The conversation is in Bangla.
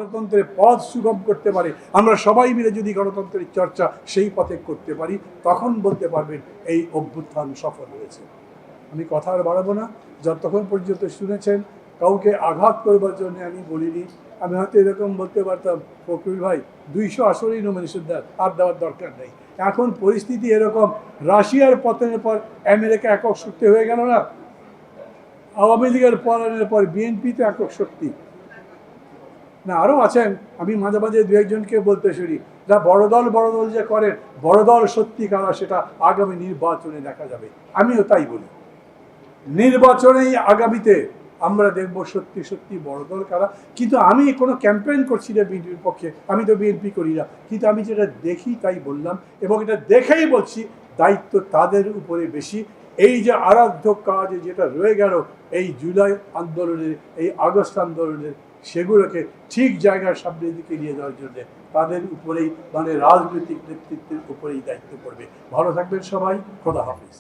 গণতন্ত্রের পথ সুগম করতে পারে, আমরা সবাই মিলে যদি গণতন্ত্রের চর্চা সেই পথে করতে পারি, তখন বলতে পারবেন এই অভ্যুত্থান সফল হয়েছে। আমি কথা আর বাড়াবো না। যতক্ষণ পর্যন্ত শুনেছেন, কাউকে আঘাত করবার জন্য আমি বলিনি। আমি হয়তো এরকম বলতে পারতাম, ফখরুল ভাই 200 আসরেই নমিনেশন দেন, আর দেওয়ার দরকার নেই। এখন পরিস্থিতি এরকম, রাশিয়ার পতনের পর আমেরিকা একক শক্তি হয়ে গেল না, আওয়ামী লীগের পলায়নের পর বিএনপি তো একক শক্তি না, আরও আছেন। আমি মাঝে মাঝে দু একজনকে বলতে শুনি, যা বড় দল যে করেন, বড় দল সত্যি কারা সেটা আগামী নির্বাচনে দেখা যাবে। আমিও তাই বলি, নির্বাচনেই আগামীতে আমরা দেখব সত্যি সত্যি বড় দল কারা। কিন্তু আমি কোনো ক্যাম্পেইন করছি না বিএনপির পক্ষে, আমি তো বিএনপি করি না, কিন্তু আমি যেটা দেখি তাই বললাম, এবং এটা দেখেই বলছি দায়িত্ব তাদের উপরে বেশি। এই যে আরাধ্য কাজ যেটা রয়ে গেল এই জুলাই আন্দোলনের, এই আগস্ট আন্দোলনের, সেগুলোকে ঠিক জায়গার সামনের দিকে নিয়ে যাওয়ার জন্য তাদের উপরেই, মানে রাজনৈতিক নেতৃত্বের উপরেই দায়িত্ব পড়বে। ভালো থাকবেন সবাই, খোদা হাফিজ।